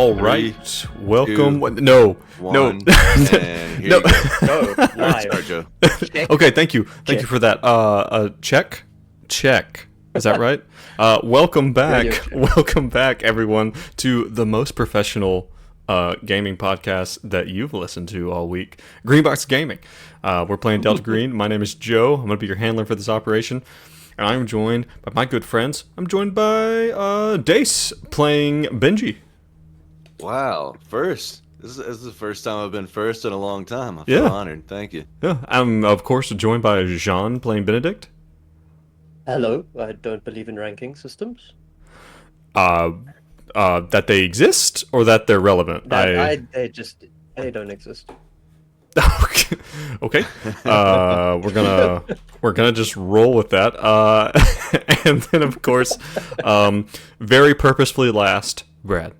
All right, welcome. No, no, And here no. you go. No, live. Start, Joe. Okay, thank you you for that. Check. Is that right? Welcome Radio back, check. welcome back, everyone, to the most professional gaming podcast that you've listened to all week, Greenbox Gaming. We're playing Delta Green. My name is Joe. I'm going to be your handler for this operation. And I'm joined by my good friends. I'm joined by Dace playing Benji. Wow, first. This is the first time I've been first in a long time. I feel Yeah. honored. Thank you. Yeah, I'm of course joined by Jean playing Benedict. Hello, I don't believe in ranking systems. That they exist or that they're relevant. They don't exist. Okay. We're gonna just roll with that. And then of course, very purposefully last, Brad.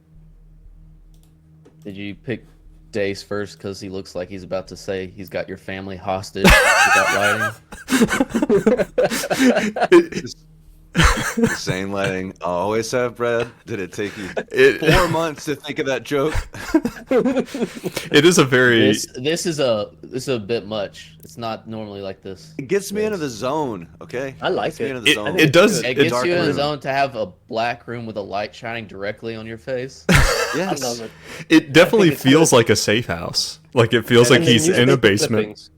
Did you pick Dace first because he looks like he's about to say he's got your family hostage without lighting? The same lighting I always have, Brad. Did it take you 4 months to think of that joke? It is a very This is a bit much. It's not normally like this. It gets me into the zone, okay? I like Gets me it. into the zone. it does It it, gets you in the room. zone to have a black room with a light shining directly on your face. Yes. I love it. it definitely it's feels kind like a safe house. Like it feels like And the he's in a newspaper basement. clippings.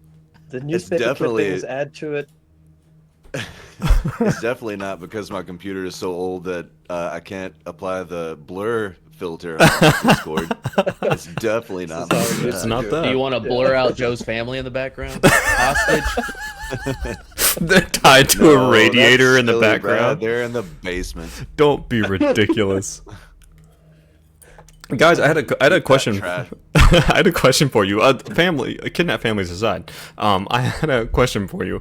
The newspaper definitely- clippings add to it. It's definitely not because my computer is so old that I can't apply the blur filter on Discord. It's definitely not. This is how it It's not Do that. you want to blur out Joe's family in the background? Hostage? They're tied to No, a radiator that's in the silly, Brad. background. They're in the basement. Don't be ridiculous. Guys, I had a question. Trash. I had a question for you. Kidnapped families aside, I had a question for you.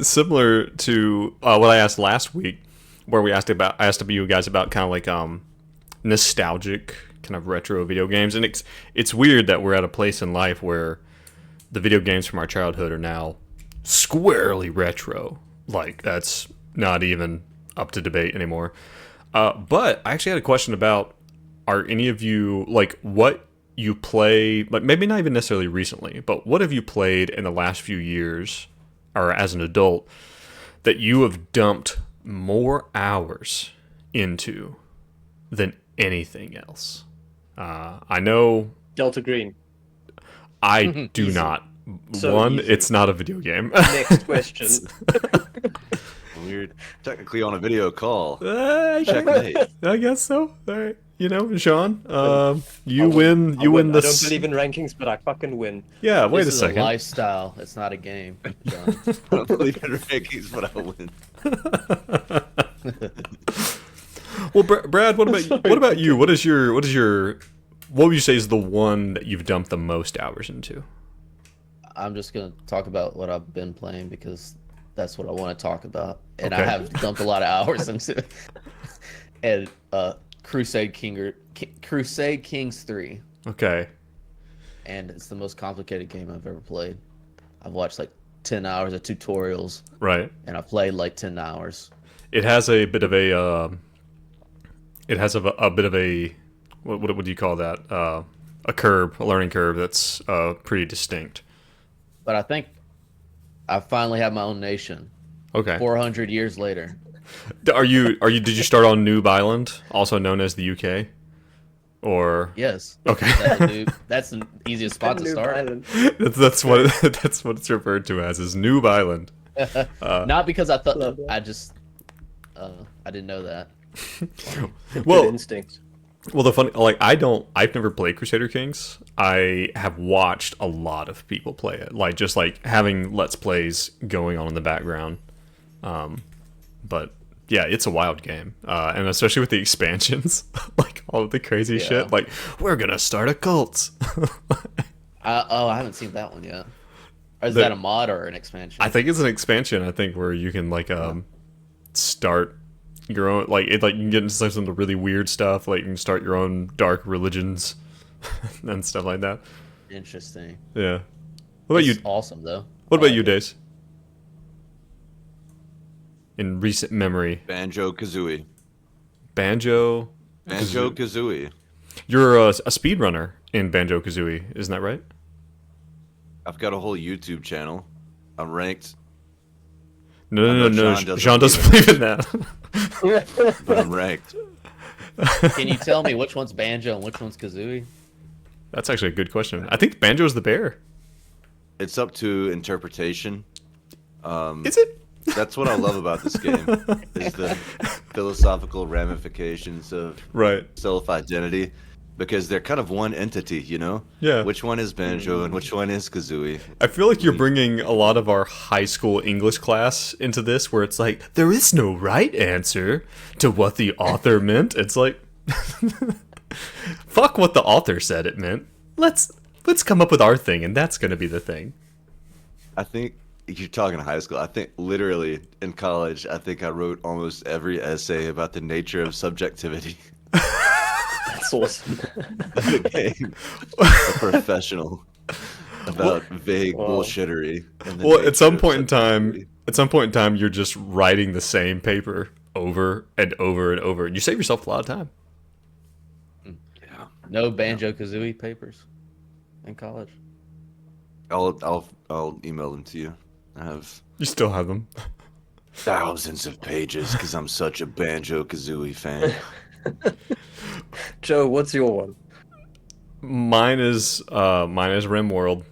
Similar to what I asked last week, where I asked you guys about kind of like nostalgic kind of retro video games, and it's weird that we're at a place in life where the video games from our childhood are now squarely retro. Like that's not even up to debate anymore. But I actually had a question about: are any of you like what you play? Like maybe not even necessarily recently, but what have you played in the last few years, or as an adult, that you have dumped more hours into than anything else? I know Delta Green. I do not. So One, easy. it's not a video game. Next question. We're technically on a video call. I Checkmate. guess so. All right. You know, Sean, you I win. You win I this. don't believe in rankings, but I fucking win. Yeah. Wait This a is second. a lifestyle. It's not a game, John. I don't believe in rankings, but I win. Well, Brad, what about you? What would you say is the one that you've dumped the most hours into? I'm just gonna talk about what I've been playing because that's what I want to talk about, and I Okay. have dumped a lot of hours into it. And Crusade Kings 3, Okay. and it's the most complicated game I've ever played. I've watched like 10 hours of tutorials, Right. and I played like 10 hours. It has a bit of a. It has a bit of a. What do you call that? A learning curve that's pretty distinct. But I think I finally have my own nation. Okay. 400 years later. Are you? Did you start on Noob Island, also known as the UK? Or Yes. Okay. That's the easiest spot to New start. Island. that's what it's referred to as is Noob Island. Not because I thought Love that. I didn't know that. Good Well, instincts. the funny, like I've never played Crusader Kings. I have watched a lot of people play it, like just like having Let's Plays going on in the background. But yeah, it's a wild game, and especially with the expansions, like all of the crazy Yeah. shit. Like we're gonna start a cult. I haven't seen that one yet. Or is The- that a mod or an expansion? I think it's an expansion. I think where you can like start your own like you can get into some of the really weird stuff. Like you can start your own dark religions and stuff like that. Interesting. Yeah. What about you? It's awesome though. What I about like you, it. Dace? In recent memory, Banjo Kazooie. Banjo. Banjo Kazooie. You're a speedrunner in Banjo-Kazooie, isn't that right? I've got a whole YouTube channel. I'm ranked, No. know Jean Sean doesn't doesn't believe in that. but I'm ranked. Can you tell me which one's Banjo and which one's Kazooie? That's actually a good question. I think Banjo's the bear. It's up to interpretation. Is it? That's what I love about this game, is the philosophical ramifications of Right. self-identity, because they're kind of one entity, you know? Yeah. Which one is Banjo and which one is Kazooie? I feel like you're bringing a lot of our high school English class into this, where it's like, there is no right answer to what the author meant. It's like, fuck what the author said it meant. Let's come up with our thing, and that's going to be the thing. I think you're talking high school. I think literally in college, I think I wrote almost every essay about the nature of subjectivity. That's awesome. I became a professional about vague Wow. bullshittery. and the Well, at nature some of point in subjectivity. time, you're just writing the same paper over and over and over, and you save yourself a lot of time. Yeah. No Banjo Kazooie papers in college. I'll email them to you. I have You still have them. thousands of pages because I'm such a Banjo Kazooie fan. Joe, what's your one? Mine is RimWorld.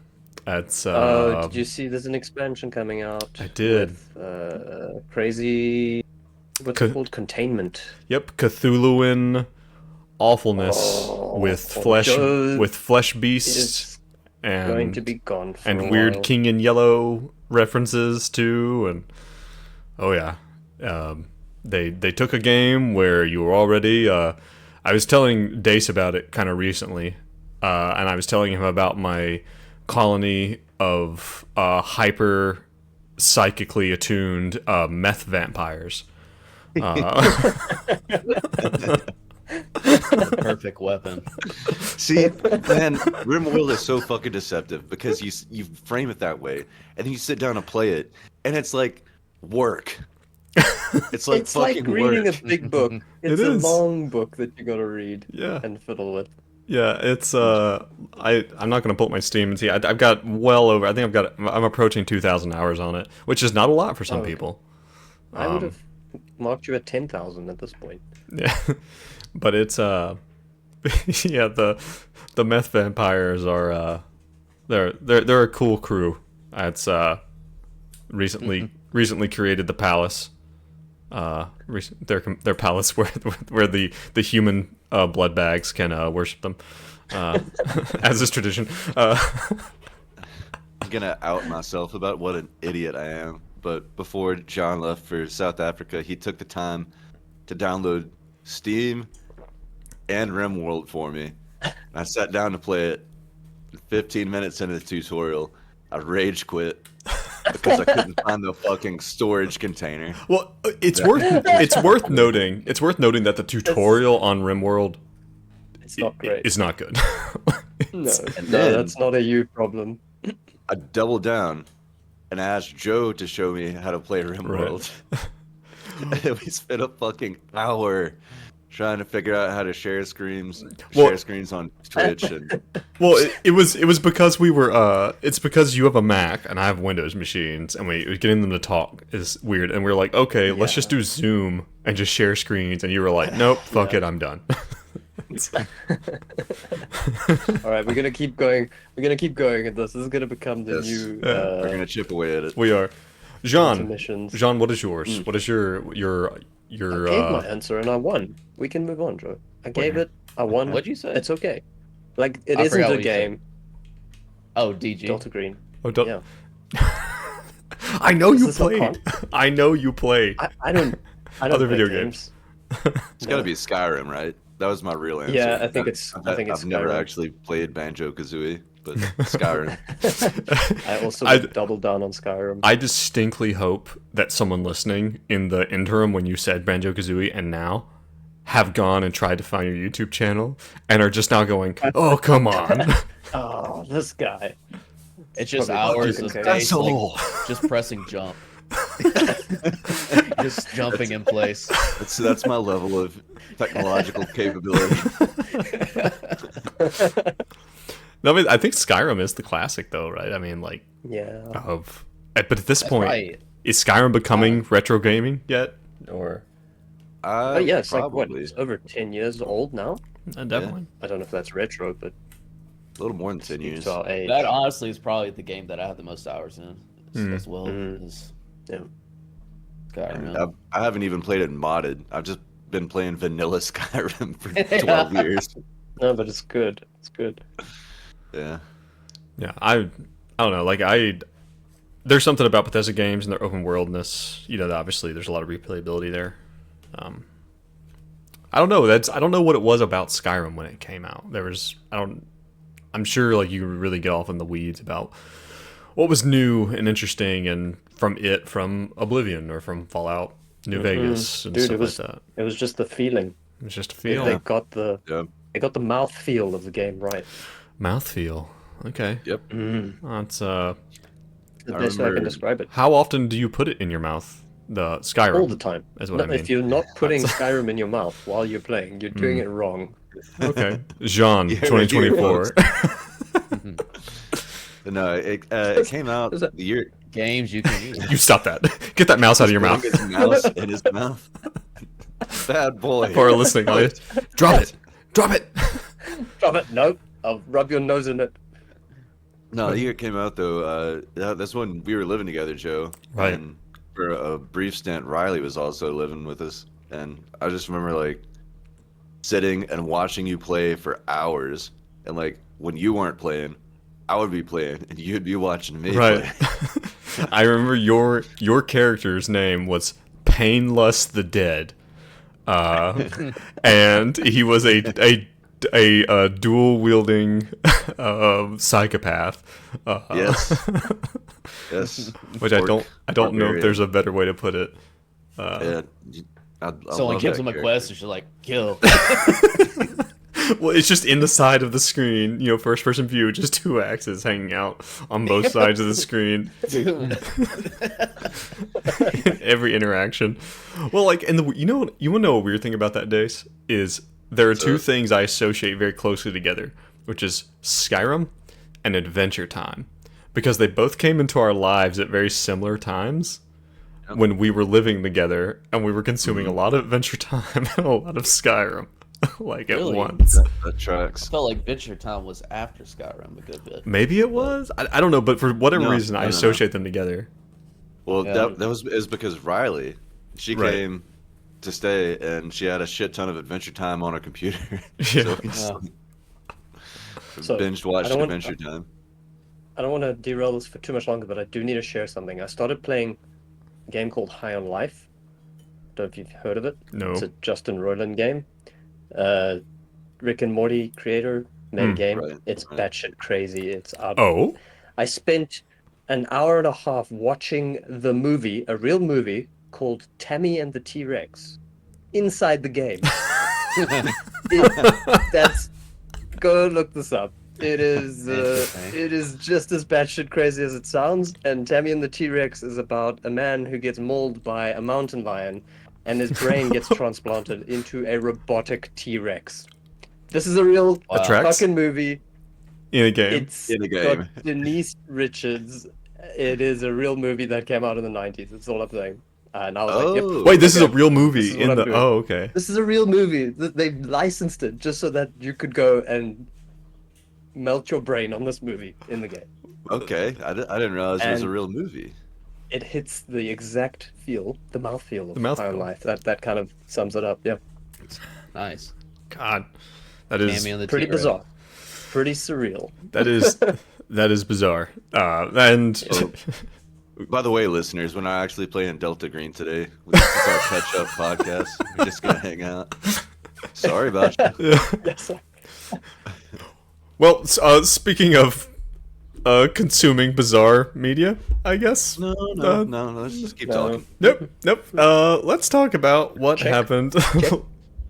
That's Did you see there's an expansion coming out? I did. With, crazy. What's Ca- it called? Containment. Yep, Cthulhuan awfulness Oh, with flesh Joe beasts It's and going to be gone for a and weird while. King in Yellow references too, and oh yeah, they took a game where you were already. I was telling Dace about it kind of recently, and I was telling him about my colony of hyper psychically attuned meth vampires. Perfect weapon. See, man, RimWorld is so fucking deceptive because you frame it that way, and then you sit down and play it, and it's like work. It's like It's like fucking reading work. a big book. It's It a is. long book that you gotta read Yeah. and fiddle with. Yeah, it's I'm not gonna pull up my Steam and see. I've got well over. I'm approaching 2,000 hours on it, which is not a lot for some Okay. people. I would have marked you at 10,000 at this point. Yeah, but it's yeah, the meth vampires are they're a cool crew. It's recently created the palace. Their palace where the human blood bags can worship them, as is tradition. I'm gonna out myself about what an idiot I am. But before John left for South Africa, he took the time to download Steam and RimWorld for me. I sat down to play it. 15 minutes into the tutorial, I rage quit because I couldn't find the fucking storage container. Well, it's worth noting that the tutorial on RimWorld It's not great. is not good. No, And no, then- that's not a you problem. I doubled down and asked Joe to show me how to play RimWorld. And we spent a fucking hour trying to figure out how to share screens on Twitch, and Well, it was because we were it's because you have a Mac and I have Windows machines, and getting them to talk is weird, and we are like, okay, let's just do Zoom and just share screens, and you were like, nope, fuck it, I'm done. All right, we're gonna keep going. We're gonna keep going at this. This is gonna become the Yes. new we're gonna chip away at it. We are. Jean, intermissions. Jean, what is yours? What is your I gave my answer and I won. We can move on, Joe. I gave it. I won. What'd you say? It's okay. Like it I isn't forgot a what you said. game. Oh, DG. Delta Green. Oh, don't. Yeah. I know Is you this not play. I know you play. I don't. I don't Other play video games. It's gotta be Skyrim, right? That was my real answer. Yeah, I think it's I've never Skyrim. actually played Banjo Kazooie, but Skyrim. I also I- doubled down on Skyrim. I distinctly hope that someone listening in the interim when you said Banjo-Kazooie and now have gone and tried to find your YouTube channel and are just now going, oh, come on. Oh, this guy. It's just Probably hours fucking of okay. days, like, just pressing jump. Just jumping in place. That's my level of technological capability. No, I mean, I think Skyrim is the classic, though, right? I mean, like, Yeah. but at this point, right. is Skyrim becoming retro gaming yet? Or Oh yeah, it's like what? Probably. It's over 10 years old now. definitely. I don't know if that's retro, but A little more than 10 years. to our age. That honestly is probably the game that I have the most hours in as well. Is Yeah. Skyrim. I haven't even played it modded. I've just been playing vanilla Skyrim for 12 years. No, but it's good. It's good. Yeah. Yeah, I don't know. Like there's something about Bethesda games and their open worldness. You know, obviously there's a lot of replayability there. I don't know. I don't know what it was about Skyrim when it came out. I'm sure like you could really get off in the weeds about what was new and interesting and from Oblivion or from Fallout New Vegas and Dude, stuff it was like that. it was just the feeling. It was just a They feel. got the Yeah. they got the mouth feel of the game right. Mouthfeel. Okay. Yep. That's The best way I remember- can describe it. how often do you put it in your mouth? The Skyrim. All the time. Is what I mean. If you're not putting Skyrim in your mouth while you're playing, you're doing it wrong. Okay. Jean, Yeah, 2024. But no, it came out is that- the year. Games you can use. You stop that. Get that mouse out of your mouth. His mouse in his mouth. Bad boy. For our listening audience. Drop it. Drop it. Drop it. No. I'll rub your nose in it. No, the year it came out though, that's when we were living together, Joe. Right. And for a brief stint, Riley was also living with us, and I just remember like sitting and watching you play for hours, and like when you weren't playing, I would be playing, and you'd be watching me Right. play. I remember your character's name was Painless the Dead. And he was a dual wielding psychopath. Yes. Yes. Which I Orc, don't know if barbarian. there's a better way to put it. Yeah, I Someone love gives that him a character. quest, and she's like, "Kill." Well, it's just in the side of the screen, you know, first person view, just two axes hanging out on both sides of the screen. Every interaction. Well, like, and you want to know a weird thing about that, Dace? Is there are two things I associate very closely together, which is Skyrim and Adventure Time. Because they both came into our lives at very similar times when we were living together and we were consuming a lot of Adventure Time and a lot of Skyrim. Like at Really? once. That tracks. I felt like Venture Time was after Skyrim a good bit. Maybe it was. I don't know, but for whatever No, reason, I no. associate them together. Well, Yeah. that was is because Riley, she Right. came to stay, and she had a shit ton of Adventure Time on her computer. Yeah. So we just So, binge I watched don't want- Adventure Time. I don't want to derail this for too much longer, but I do need to share something. I started playing a game called High on Life. Don't know if you've heard of it. No. It's a Justin Roiland game. Rick and Morty creator made a game. right, It's right. batshit crazy. It's out. Oh? I spent an hour and a half watching the movie, a real movie called Tammy and the T-Rex, inside the game. That's go look this up. It is Interesting. it is just as batshit crazy as it sounds. And Tammy and the T-Rex is about a man who gets mauled by a mountain lion, and his brain gets transplanted into a robotic T-Rex. This is a real Wow. Tracks? fucking movie. In a game. It's In a game. got Denise Richards. It is a real movie that came out in the 90s. That's all I'm saying. And I was like, Oh. yep. Wait, this is a okay. real This movie is what in I'm the. doing. Oh, okay. This is a real movie. They licensed it just so that you could go and melt your brain on this movie in the game. Okay, I didn't realize it was a And- real movie. It hits the exact feel, the mouthfeel of The mouthfeel. High on Life. That kind of sums it up. Yeah, Nice. God. That is. Tammy and the pretty T-Rex. bizarre, pretty surreal. That is. That is bizarre. And. By the way, listeners, we're not actually playing Delta Green today. This is our catch-up podcast. We're just gonna hang out. Sorry about you. Yes. Well, speaking of consuming bizarre media, I guess. No, let's just keep No. talking. Nope. Let's talk about what Check. happened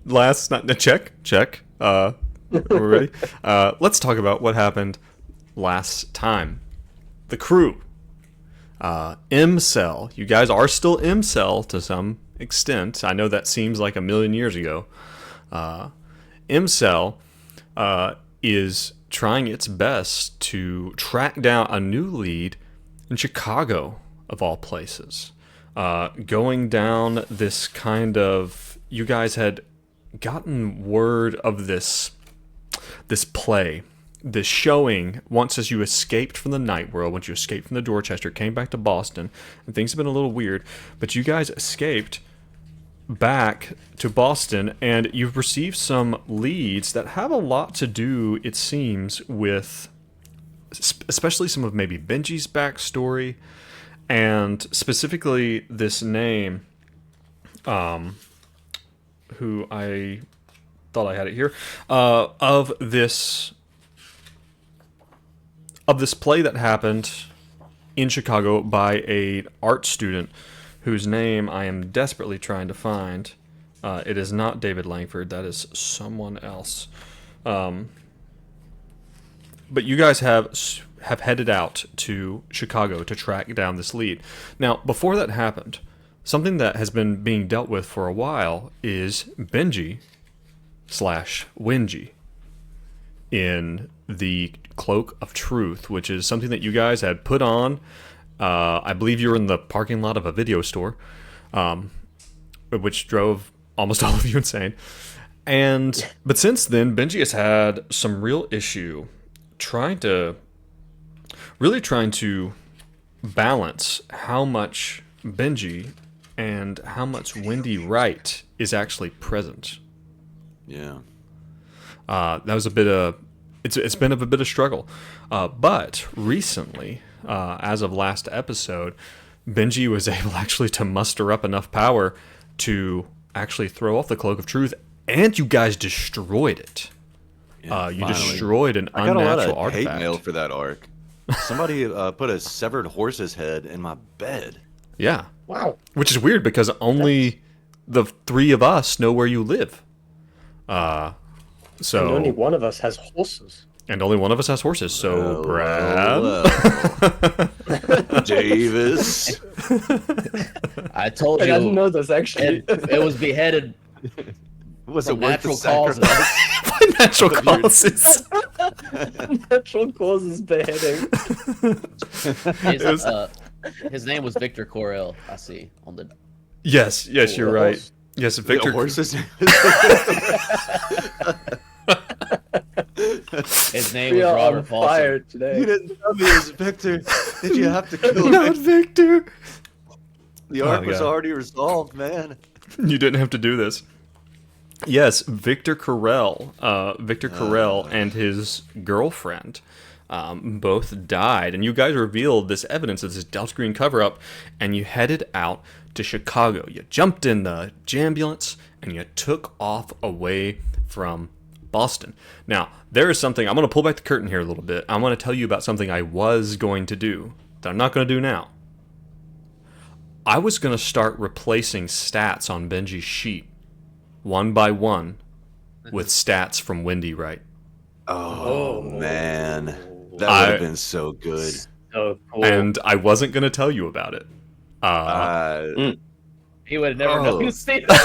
last night. Check. We're ready. Let's talk about what happened last time. The crew. M-Cell. You guys are still M-Cell to some extent. I know that seems like a million years ago. M-Cell is trying its best to track down a new lead in Chicago, of all places. Going down this kind of... You guys had gotten word of this play, this showing, once as you escaped from the nightworld, once you escaped from the Dorchester, came back to Boston, and things have been a little weird, but you guys escaped back to Boston, and you've received some leads that have a lot to do, it seems, with especially some of maybe Benji's backstory, and specifically this name, who I thought I had it here, of this play that happened in Chicago by an art student whose name I am desperately trying to find. It is not David Langford. That is someone else. But you guys have headed out to Chicago to track down this lead. Now, before that happened, something that has been being dealt with for a while is Benji/Wingy in the Cloak of Truth, which is something that you guys had put on. I believe you were in the parking lot of a video store, which drove almost all of you insane. But since then, Benji has had some real issue trying to balance how much Benji and how much Wendy Wright is actually present. Yeah. That was a bit of... It's been a bit of struggle. But recently, as of last episode, Benji was able actually to muster up enough power to actually throw off the Cloak of Truth, and you guys destroyed it. Yeah, you finally. Destroyed an I got unnatural a lot of artifact. hate mail for that arc. Somebody put a severed horse's head in my bed. Yeah. Wow. Which is weird because only the three of us know where you live. And only one of us has horses. And only one of us has horses. So, Brad. Davis. I told I you. didn't know this, actually. It was beheaded Was it from worth the natural causes. sacrifice? Natural causes. Natural causes beheading. His name was Victor Corell, I see on the. Yes, you're the right. horse? Yes, The Victor. horse's His name We was are Robert on Paulson. fire You today. didn't tell me it was Victor. Did you have to kill Not Victor? Victor. The arc was God. already resolved, man. You didn't have to do this. Yes, Victor Carell. Victor Carell and his girlfriend both died. And you guys revealed this evidence of this Delta Green cover-up, and you headed out to Chicago. You jumped in the jambulance, and you took off away from Boston. Now, there is something... I'm going to pull back the curtain here a little bit. I want to tell you about something I was going to do that I'm not going to do now. I was going to start replacing stats on Benji's sheet, one by one, with stats from Wendy Wright. Oh, man. That would have been so good. So cool. And I wasn't going to tell you about it. He would have never Oh. noticed it. I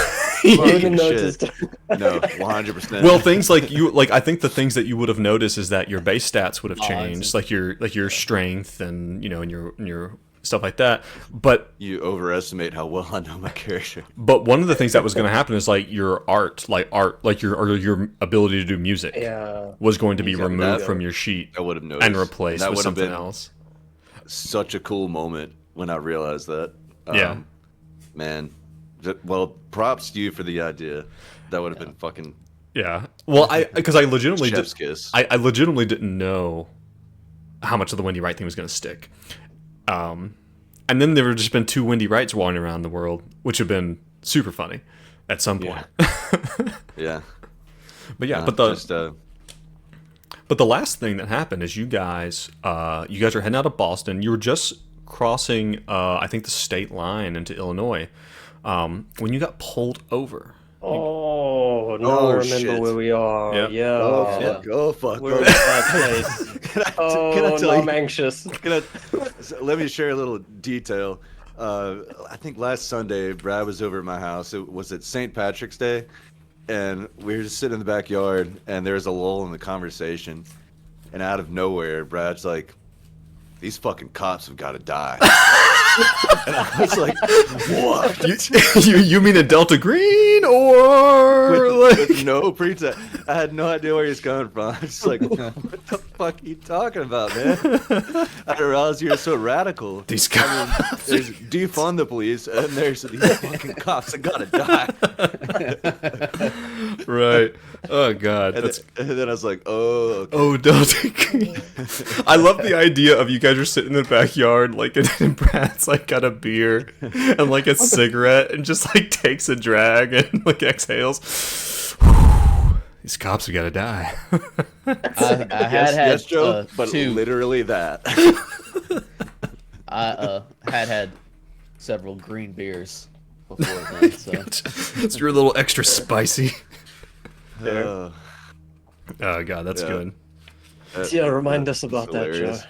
Fucking even noticed. No, 100%. Well, things like I think the things that you would have noticed is that your base stats would have changed, like your strength and and your stuff like that. But you overestimate how well I know my character. one of the things that was going to happen is like your art, your ability to do music, Yeah. was going to be Exactly. removed That- from your sheet I would have noticed. and replaced That with would have something been else. such a cool moment when I realized that. Yeah. Man. Well, props to you for the idea. That would have been fucking Yeah. Well, because I legitimately chef's kiss. I legitimately didn't know how much of the Wendy Wright thing was going to stick. And then there have just been two Wendy Wrights wandering around the world, which have been super funny at some point. Yeah. But yeah, Just, but the last thing that happened is you guys are heading out of Boston. You were just crossing, I think, the state line into Illinois when you got pulled over. Oh, now Oh, I remember shit. where we are. Yep. Yeah. oh fuck. We're at that place. Can I Oh, tell no, you? I'm anxious. Let me share a little detail. I think last Sunday, Brad was over at my house. Was it St. Patrick's Day? and we were just sitting in the backyard, and there was a lull in the conversation, and out of nowhere, Brad's like, "These fucking cops have got to die." And I was like, "What?" You mean a Delta Green or With no pretext. I had no idea where he was coming from. I was just like, "What the fuck are you talking about, man?" I didn't realize you were so radical. These cops. There's defund the police, and there's these fucking cops that gotta die. Right. Oh God. And then I was like, "Oh, okay." Oh, Delta Green. I love the idea of you guys are sitting in the backyard, like, and Brad's like got a beer and like a cigarette and just like takes a drag and like exhales. These cops have got to die. I had yes, Joe, but two. literally that. I had several green beers before then, so It's your little extra spicy. Uh, Oh God, that's Yeah. good. Yeah, remind us about that, Joe. hilarious.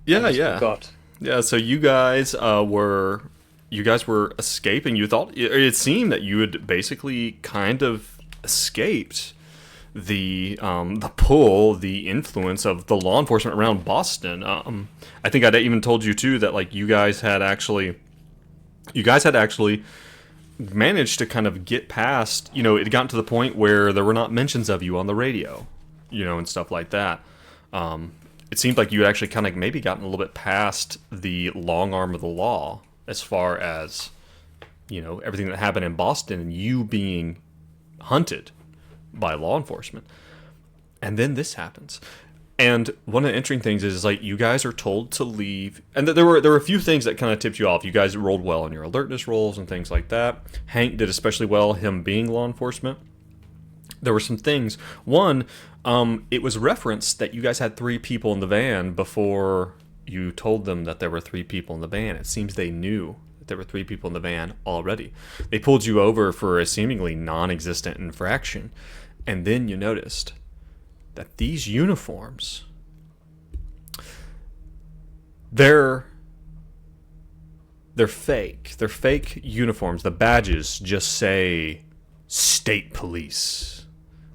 Yeah, yeah. God. Yeah, so you guys were escaping. You thought it seemed that you had basically kind of escaped the pull, the influence of the law enforcement around Boston. I think I'd even told you too that like you guys had actually managed to kind of get past. You know, it had gotten to the point where there were not mentions of you on the radio, you know, and stuff like that. It seemed like you had actually kind of maybe gotten a little bit past the long arm of the law as far as, you know, everything that happened in Boston and you being hunted by law enforcement. And then this happens. And one of the interesting things is like you guys are told to leave, and there were a few things that kind of tipped you off. You guys rolled well on your alertness rolls and things like that. Hank did especially well, him being law enforcement. There were some things. One, it was referenced that you guys had 3 people in the van before you told them that there were 3 people in the van. It seems they knew that there were 3 people in the van already. They pulled you over for a seemingly non-existent infraction, and then you noticed that these uniforms, they're fake. They're fake uniforms. The badges just say state police.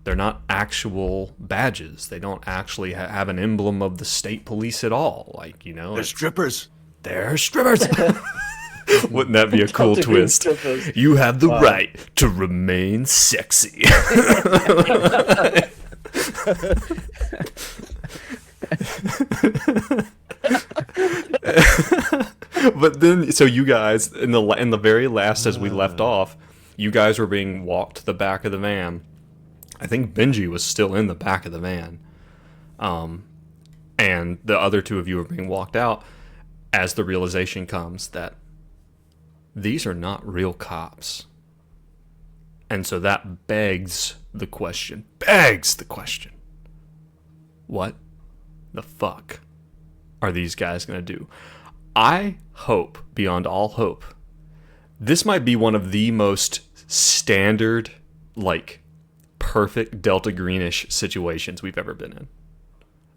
They're not actual badges. They don't actually have an emblem of the state police at all. Like, you know, They're strippers. they're strippers. Wouldn't that be a cool Delta Green twist? strippers. You have the right to remain sexy. But then, so you guys in the very last, as we left off, you guys were being walked to the back of the van. I think Benji was still in the back of the van, and the other 2 of you were being walked out. As the realization comes that these are not real cops, and so that begs the question. What the fuck are these guys going to do? I hope, beyond all hope, this might be one of the most standard, like, perfect Delta Greenish situations we've ever been in.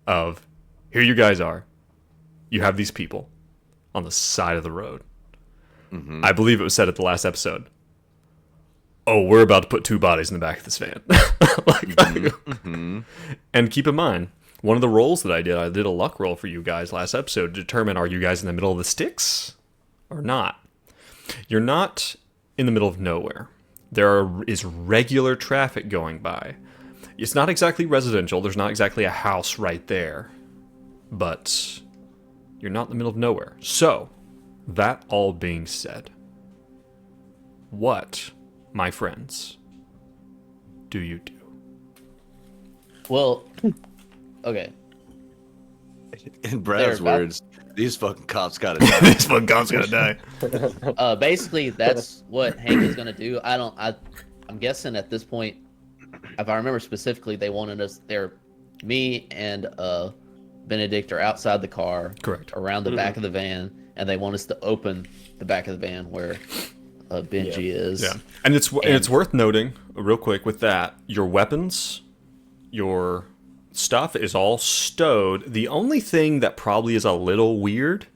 Of, here you guys are. You have these people on the side of the road. Mm-hmm. I believe it was said at the last episode, oh, we're about to put 2 bodies in the back of this van. Mm-hmm. And keep in mind, one of the rolls that I did a luck roll for you guys last episode to determine, are you guys in the middle of the sticks or not? You're not in the middle of nowhere. There is regular traffic going by. It's not exactly residential. There's not exactly a house right there. But you're not in the middle of nowhere. So, that all being said, what, my friends, do you do? well, okay. In Brad's They're about- words, these fucking cops gotta die. This one guy's gonna die. Basically, that's what Hank is gonna do. I'm guessing at this point, if I remember specifically, they wanted us there. Me and Benedict are outside the car, Correct. around the back of the van, and they want us to open the back of the van where Benji is. Yeah, and it's worth noting real quick with that, your weapons, your stuff is all stowed. The only thing that probably is a little weird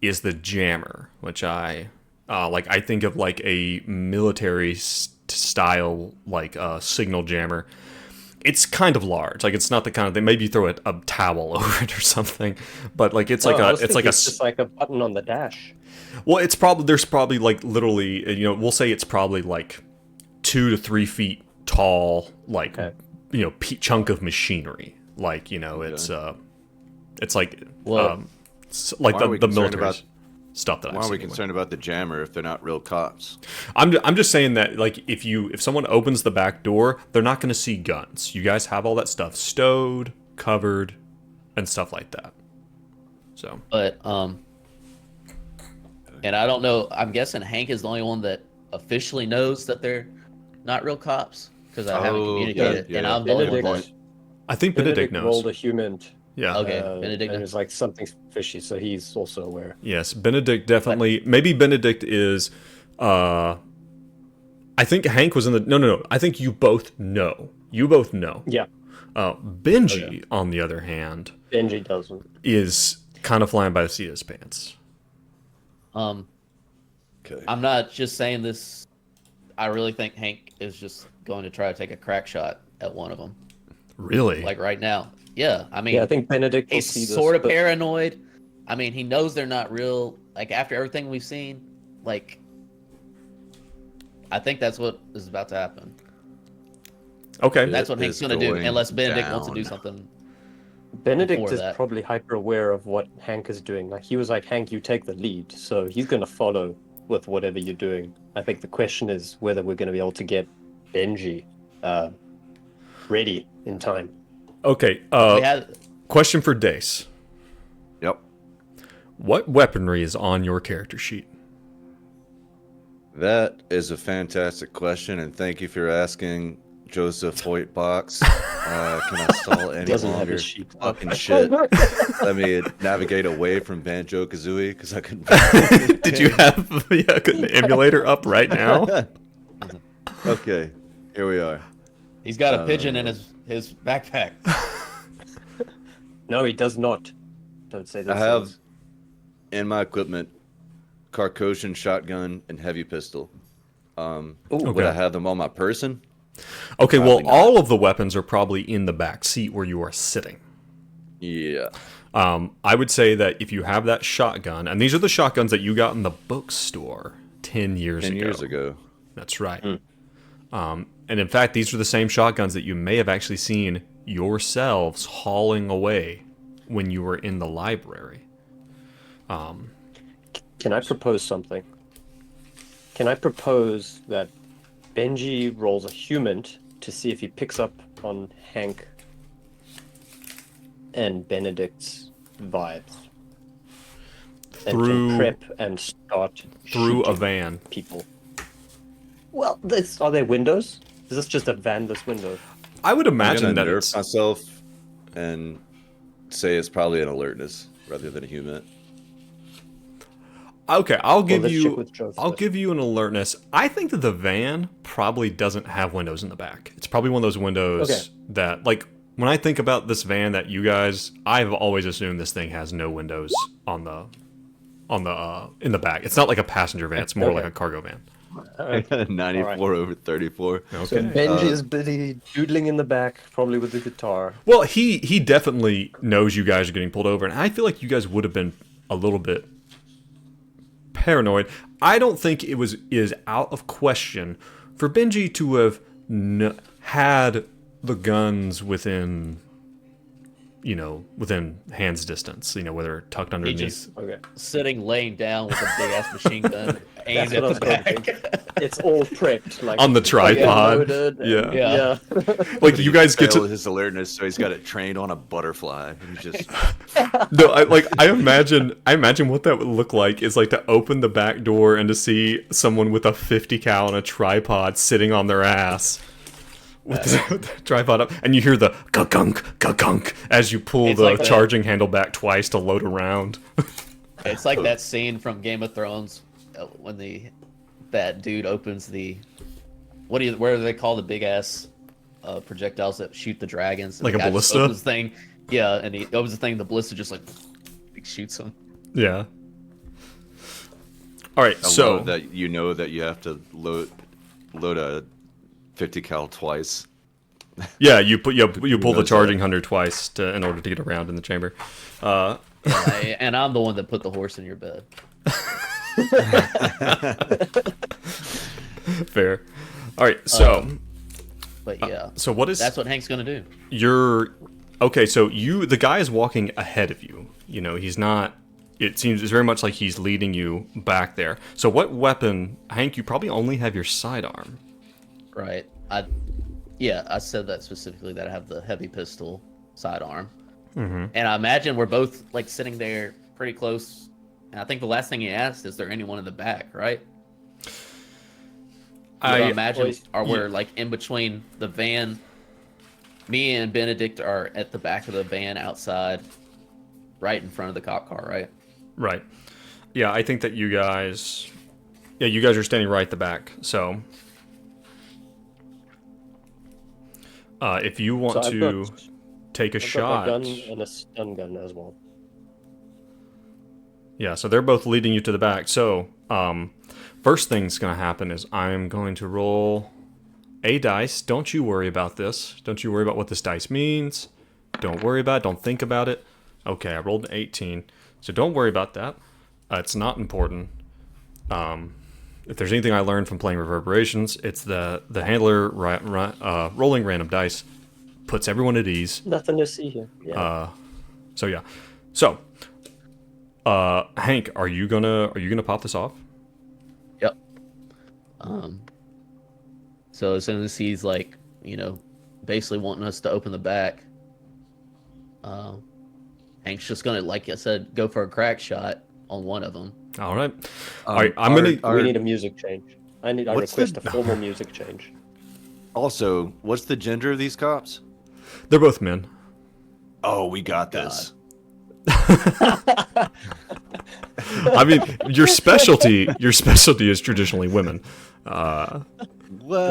is the jammer, which I think of like a military style like signal jammer. It's kind of large. Like it's not the kind of thing. Maybe you throw a towel over it or something. But like it's like it's just like a button on the dash. well, there's probably like literally, you know, we'll say it's probably like 2 to 3 feet tall, like you know, chunk of machinery. Like, you know, it's like Well, like why are we the concerned military about- stuff that I've Why are seen. we Anyway. concerned about the jammer if they're not real cops? I'm just saying that like if someone opens the back door, they're not going to see guns. You guys have all that stuff stowed, covered, and stuff like that. So but and I don't know. I'm guessing Hank is the only one that officially knows that they're not real cops because I haven't Oh, communicated, yeah, and yeah. I'm the only one Benedict, that. I think Benedict knows. rolled a human. Yeah. Okay, Benedict And knows. it's like something fishy, so he's also aware. Yes, Benedict definitely. Maybe Benedict is. I think Hank was in the. No. I think you both know. You both know. Yeah, Benji, on the other hand, Benji doesn't. is kind of flying by the seat of his pants. Okay. I'm not just saying this. I really think Hank is just going to try to take a crack shot at one of them, Really? like right now. Yeah, I mean, Yeah, I think Benedict will he's see this. sort of but- paranoid. I mean, he knows they're not real. Like after everything we've seen, like I think that's what is about to happen. Okay. That's what It Hank's is gonna do, going unless Benedict wants to do down. something. Benedict before is that. probably hyper aware of what Hank is doing. Like he was like, Hank, you take the lead, so he's gonna follow with whatever you're doing. I think the question is whether we're gonna be able to get Benji ready in time. Okay. We had Question for Dace. Yep. What weaponry is on your character sheet? That is a fantastic question, and thank you for asking, Joseph Hoytbox. Can I stall any Doesn't have longer? his sheet. Fucking shit. Let me navigate away from Banjo Kazooie because I couldn't. Did you have the emulator up right now? Okay, here we are. he's got a pigeon in his backpack. No, he does not. Don't say that. I have in my equipment Carcosian shotgun and heavy pistol. Would Okay. I have them on my person? Okay, well, Probably not. all of the weapons are probably in the back seat where you are sitting. Yeah. I would say that if you have that shotgun, and these are the shotguns that you got in the bookstore 10 years 10 ago. years ago. That's right. And in fact, these are the same shotguns that you may have actually seen yourselves hauling away when you were in the library. Can I propose something? Can I propose that Benji rolls a human to see if he picks up on Hank and Benedict's vibes? And Through- can prep and start Through a shooting van. people. Well, are there windows? Is this just a vanless window? I would I'm imagine gonna that nerf it's... myself and say it's probably an alertness rather than a human. Okay, I'll give let's check you... with Joe I'll first. give you an alertness. I think that the van probably doesn't have windows in the back. It's probably one of those windows Okay. that, like, when I think about this van that you guys... I've always assumed this thing has no windows in the back. It's not like a passenger van. It's more like a cargo van. 94 over 34. So Okay. Benji is busy doodling in the back, probably with the guitar. Well, he definitely knows you guys are getting pulled over, and I feel like you guys would have been a little bit paranoid. I don't think it is out of question for Benji to have had the guns within hand's distance. You know, whether they're tucked underneath. just- Okay. Sitting, laying down with a big ass machine gun aimed That's at what I was the going to back. think. It's all prepped, like On the tripod. loaded and- Yeah. Yeah. Like you guys get Fail to his alertness, so he's got it trained on a butterfly. He's just no, I imagine what that would look like is like to open the back door and to see someone with a 50 cal and a tripod sitting on their ass with the tripod up, and you hear the gunk as you pull It's the like that. charging handle back twice to load around. It's like that scene from Game of Thrones when that dude opens the what do they call the big ass projectiles that shoot the dragons? And Like the a guy just ballista? opens the thing, yeah, and he opens the thing. The ballista just like shoots him. Yeah. All right, I so love that you know that you have to load a 50 cal twice. Yeah, you pull the knows charging hunter twice in order to get around in the chamber. And I'm the one that put the horse in your bed. Fair. All right, so But yeah, so what is that's what Hank's gonna do. okay? So the guy is walking ahead of you. You know, he's not. It seems it's very much like he's leading you back there. So what weapon, Hank? You probably only have your sidearm. Right. I said that specifically, that I have the heavy pistol sidearm. And I imagine we're both like sitting there pretty close. And I think the last thing he asked, is there anyone in the back, right? I imagine we're like in between the van. Me and Benedict are at the back of the van outside, right in front of the cop car, right? Right. Yeah, I think that you guys are standing right at the back. So if you want to take a shot, I've got my gun and a stun gun as well. Yeah, so they're both leading you to the back. So first thing's going to happen is I'm going to roll a dice. Don't you worry about this. Don't you worry about what this dice means. Don't worry about it. Don't think about it. Okay, I rolled an 18. So don't worry about that. It's not important. If there's anything I learned from playing Reverberations, it's the handler rolling random dice puts everyone at ease. Nothing to see here. Yeah. So Hank, are you gonna pop this off? Yep. So as soon as he's like, basically wanting us to open the back, Hank's just gonna, like I said, go for a crack shot on one of them. All right. All right. We need a music change. I request a formal music change. Also, what's the gender of these cops? They're both men. Oh, we got this. I mean, your specialty is traditionally women. Well,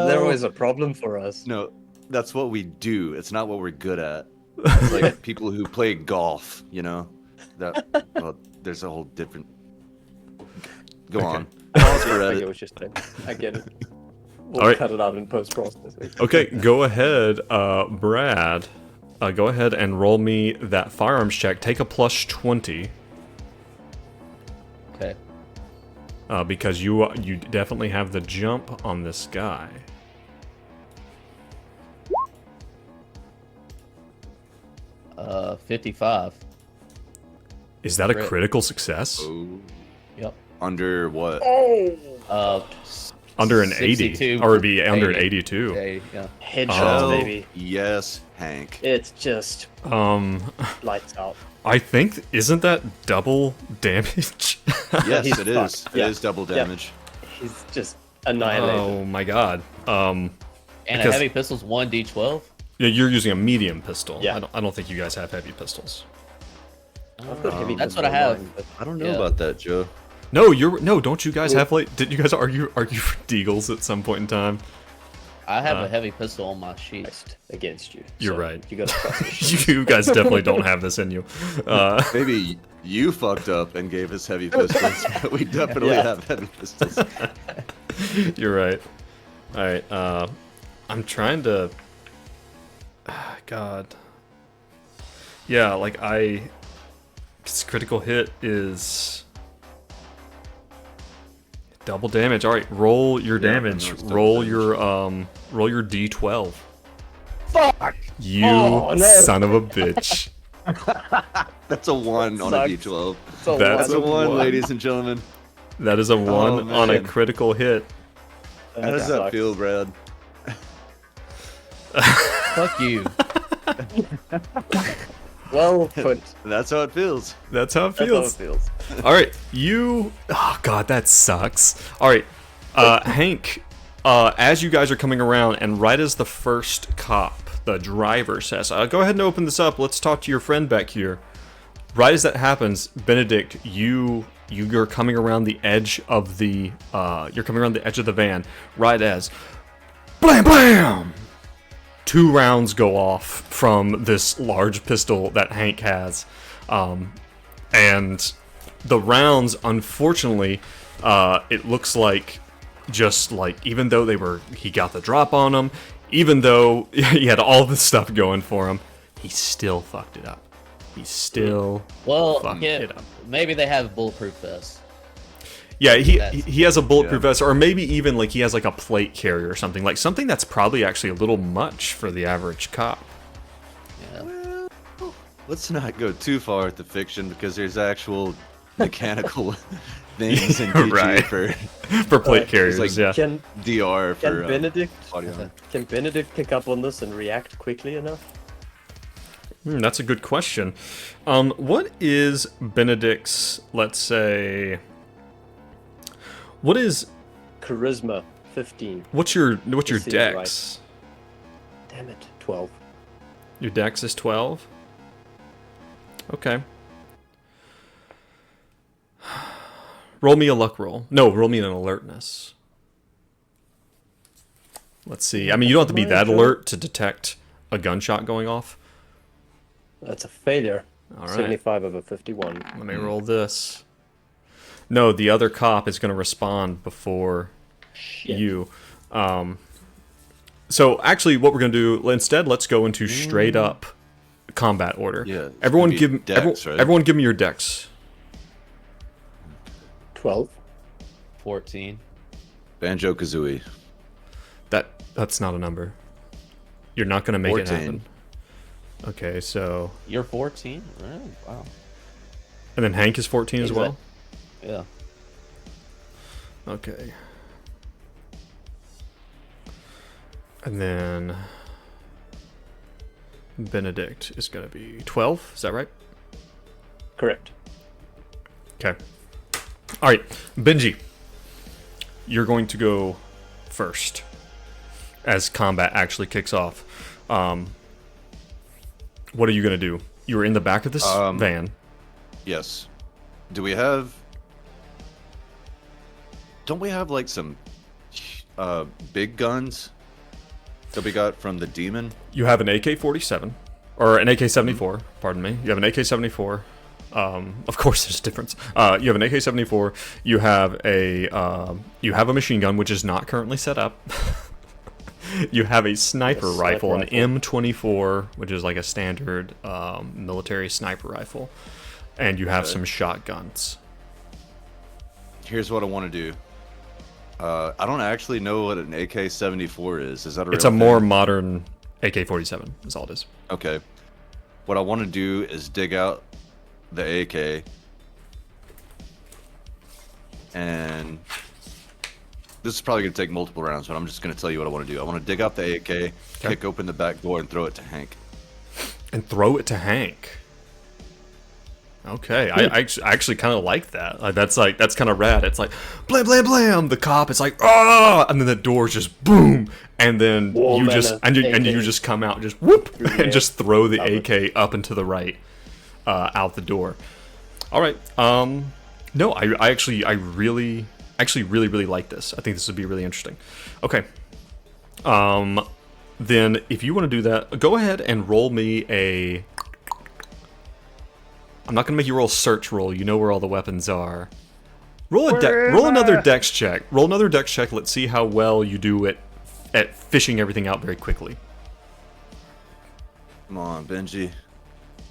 They're always a problem for us. No, that's what we do. It's not what we're good at. It's like people who play golf, there's a whole different. Go on. I get what you're saying. I get it. We'll cut it out in post-processing. Okay, go ahead, Brad. Go ahead and roll me that firearms check. Take a plus 20. Okay. Because you definitely have the jump on this guy. Uh, 55. Is that a critical success? Oh. Yep. Under what? Under an 80, or it'd be under an 82. Yeah. Headshots, baby. Yes, Hank. It's just lights out. I think, isn't that double damage? Yes, it is. Fucked. It is double damage. He's just annihilated. Oh my god. And a heavy pistol's 1d12? Yeah, you're using a medium pistol. Yeah. I don't think you guys have heavy pistols. I've got heavy That's pistol what I have. in mine, but I don't know about that, Joe. No, don't you guys have did you guys argue for Deagles at some point in time? I have a heavy pistol on my sheet. against you. You're so right. You gotta trust me. You guys definitely don't have this in you. Maybe you fucked up and gave us heavy pistols, but we definitely have heavy pistols. You're right. All right. I'm trying to. God. Yeah, like this critical hit is double damage. All right, roll your damage. Roll your D12. Fuck! You no. son of a bitch. That's a 1 on a D12. That's That's a 1, ladies and gentlemen. That is a 1 on a man. critical hit. How does that feel, Brad? Fuck you. Well put. That's how it feels. That's how it That's how it feels. feels. All right, oh god, that sucks. All right, Hank, as you guys are coming around, and right as the first cop, the driver, says, "Go ahead and open this up. Let's talk to your friend back here." Right as that happens, Benedict, you're coming around the edge of the van. Right as, blam blam. 2 rounds go off from this large pistol that Hank has. And the rounds, unfortunately, it looks like just like, even though he got the drop on him, even though he had all this stuff going for him, he still fucked it up. He still fucked it up. Maybe they have bulletproof vests. Yeah, he has a bulletproof vest, or maybe even like he has like a plate carrier or something, like something that's probably actually a little much for the average cop. Yeah. Well, let's not go too far with the fiction because there's actual mechanical things in PG Right. for plate carriers. like- Yeah. Can DR for Benedict audio. can Benedict pick up on this and react quickly enough? That's a good question. What is Benedict's? Let's say. What is Charisma 15. what's your Let's see, dex? Damn it, 12. Your dex is 12. Okay. Roll me a luck roll. No, roll me an alertness. Let's see. I mean, you don't have to be that alert to detect a gunshot going off. That's a failure. All right. 75 over 51. Let me roll this. No, the other cop is going to respond before Shit. you. So actually, what we're going to do instead, let's go into straight up combat order. Yeah, it's Everyone gonna give be dex, right? everyone give me your dex. 12. 14. Banjo Kazooie. That's not a number. You're not going to make 14. it happen. Okay, so You're 14? Really? Wow. and then Hank is 14 as well. Yeah. Okay. And then Benedict is going to be 12. Is that right? Correct. Okay. All right, Benji. You're going to go first as combat actually kicks off. What are you going to do? You're in the back of this van. Yes. Do we have... Don't we have, like, some big guns that we got from the demon? You have an AK-47, or an AK-74, pardon me. You have an AK-74. Of course, there's a difference. You have an AK-74. You have a machine gun, which is not currently set up. You have a sniper rifle, an M24, which is like a standard military sniper rifle, and you have some shotguns. Here's what I want to do. I don't actually know what an AK-74 is. Is that a real It's a thing? more modern AK-47, is all it is. Okay. What I want to do is dig out the AK. And this is probably going to take multiple rounds, but I'm just going to tell you what I want to do. I want to dig out the AK, kick open the back door, and throw it to Hank. And throw it to Hank. Okay, I actually kind of like that. That's kind of rad. It's like blam blam blam. The cop is like ah, and then the doors just boom, and then you just come out just whoop and just throw the AK up and to the right, out the door. All right. No, I really like this. I think this would be really interesting. Okay. Then if you want to do that, go ahead and roll me a. I'm not gonna make you roll a search roll. You know where all the weapons are. Roll another dex check. Roll another dex check. Let's see how well you do at fishing everything out very quickly. Come on, Benji.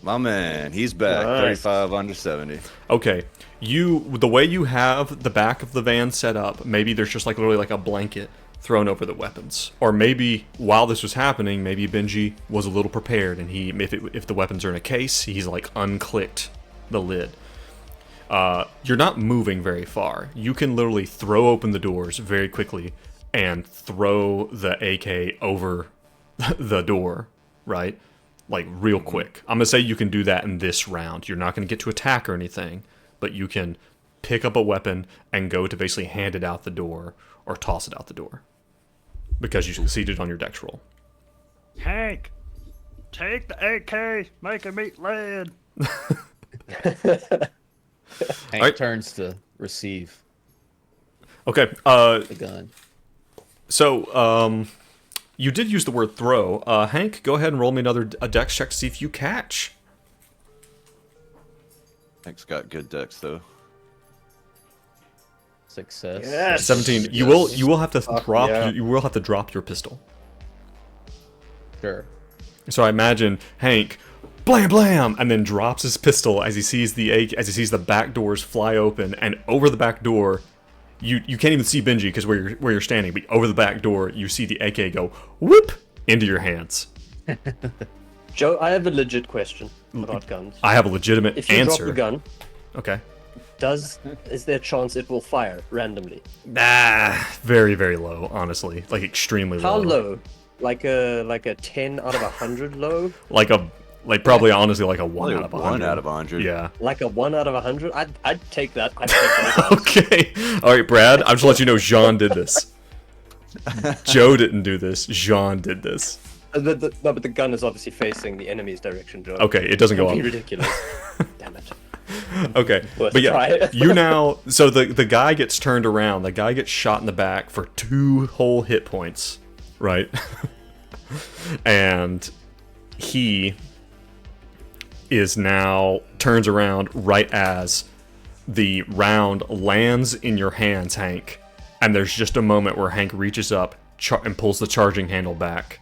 My man, he's back. Nice. 35 under 70. Okay, the way you have the back of the van set up, maybe there's just like literally like a blanket thrown over the weapons, or maybe while this was happening, maybe Benji was a little prepared, and if the weapons are in a case, he's like unclicked the lid. You're not moving very far. You can literally throw open the doors very quickly and throw the AK over the door, right? Like real quick. I'm gonna say you can do that in this round. You're not gonna get to attack or anything, but you can pick up a weapon and go to basically hand it out the door or toss it out the door because you succeeded on your dex roll. Hank, take the AK, make him eat lead. Hank Alright. turns to receive Okay. the gun. So you did use the word throw. Hank, go ahead and roll me a dex check to see if you catch. Hank's got good decks, though. Success. Yes. 17. You will have to drop yeah. you will have to drop your pistol. Sure. So I imagine Hank, blam blam, and then drops his pistol as he sees the back doors fly open, and over the back door, you can't even see Benji because where you're standing, but over the back door you see the AK go whoop into your hands. Joe, I have a legit question about guns. I have a legitimate If you answer. drop the gun, Okay. is there a chance it will fire randomly? Very very low, honestly, like extremely How low. low? Like a 10 out of 100 low? Like probably honestly like a 1 Only out of 100. 1 out of 100. Yeah. Like a 1 out of 100? I'd take that. I'd take that. Okay. All right, Brad. I'm just let you know Jean did this. Joe didn't do this. Jean did this. No, but the gun is obviously facing the enemy's direction, Joe. Okay, it doesn't go That'd be up. ridiculous. Damn it. Okay, Worth but a yeah, try. you now. So the guy gets turned around. The guy gets shot in the back for 2 whole hit points, right? And he is now turns around right as the round lands in your hands, Hank. And there's just a moment where Hank reaches up and pulls the charging handle back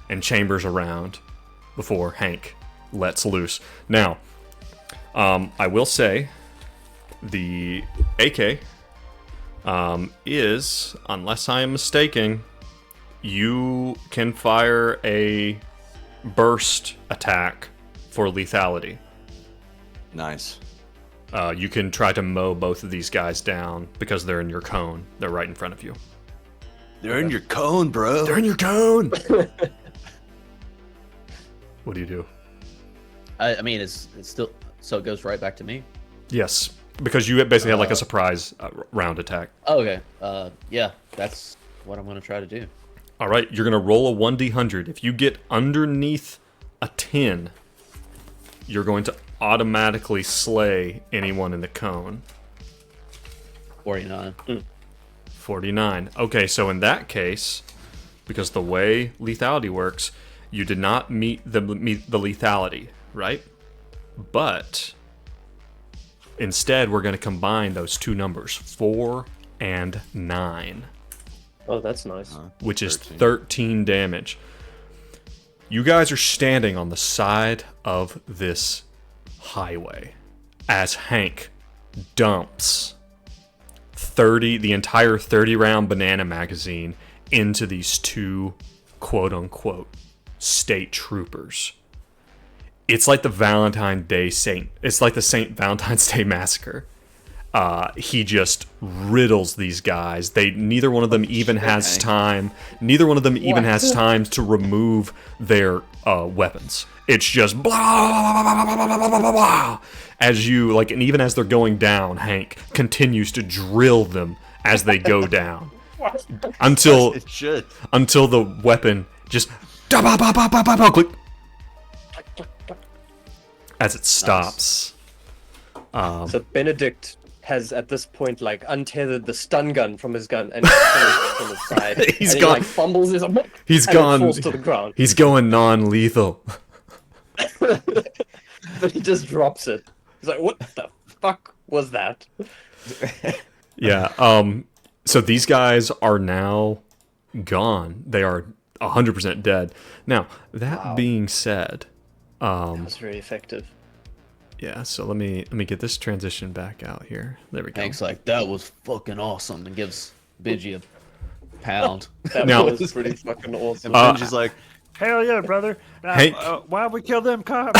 and chambers around before Hank lets loose. Now, I will say the AK is, unless I am mistaken, you can fire a burst attack for lethality. Nice. You can try to mow both of these guys down because they're in your cone. They're right in front of you. They're in your cone, bro. They're in your cone! What do you do? I mean, it's still so it goes right back to me. Yes, because you basically had like a surprise round attack. Oh, okay. Yeah, that's what I'm gonna try to do. All right, you're gonna roll a 1d100. If you get underneath a 10, you're going to automatically slay anyone in the cone. 49. 49. Okay, so in that case, because the way lethality works, you did not meet the lethality, right? But instead, we're going to combine those two numbers, 4 and 9. Oh, that's nice. Which is 13 damage. You guys are standing on the side of this highway as Hank dumps the entire 30-round banana magazine into these two quote-unquote state troopers. It's like the It's like the St. Valentine's Day Massacre. He just riddles these guys. Neither one of them even has time. Neither one of them even has time to remove their weapons. It's just blah, blah, blah, blah, blah, blah, blah, blah, as you and even as they're going down, Hank continues to drill them as they go down until the weapon just click as it stops. So Benedict has at this point untethered the stun gun from his gun and from his side. He's and gone. He fumbles his He's and gone. It falls to the ground. He's going non-lethal. But he just drops it. He's like, "What the fuck was that?" Yeah. So these guys are now gone. They are 100% dead. Now that being said, That was very effective. yeah. So let me get this transition back out here. There we go. Hank's like, that was fucking awesome, and gives Benji a pound. That Now- was pretty fucking awesome. Benji's like, Hell yeah, brother. Now, Hank- why'd we kill them cops?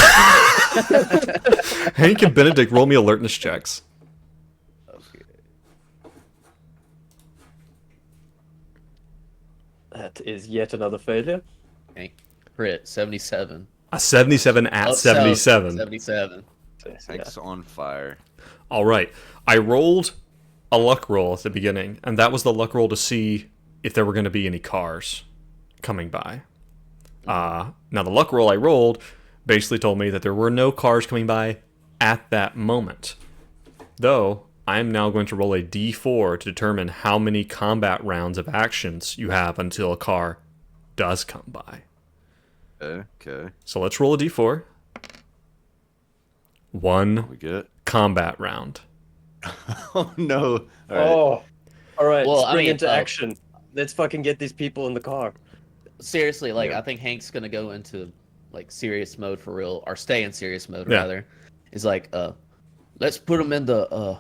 Hank and Benedict, roll me alertness checks. That is yet another failure. Hank, crit 77. A 77 at Oh, 77. 77. Hank's on fire. All right. I rolled a luck roll at the beginning, and that was the luck roll to see if there were going to be any cars coming by. Now, the luck roll I rolled basically told me that there were no cars coming by at that moment. Though, I am now going to roll a d4 to determine how many combat rounds of actions you have until a car does come by. Okay. So let's roll a d4. One We good? combat round. Oh no. All right. Oh, All right, Well, I spring mean, into action. Let's fucking get these people in the car. seriously, like Yeah. I think Hank's gonna go into like serious mode for real, or stay in serious mode Yeah. rather. Is like, let's put him in the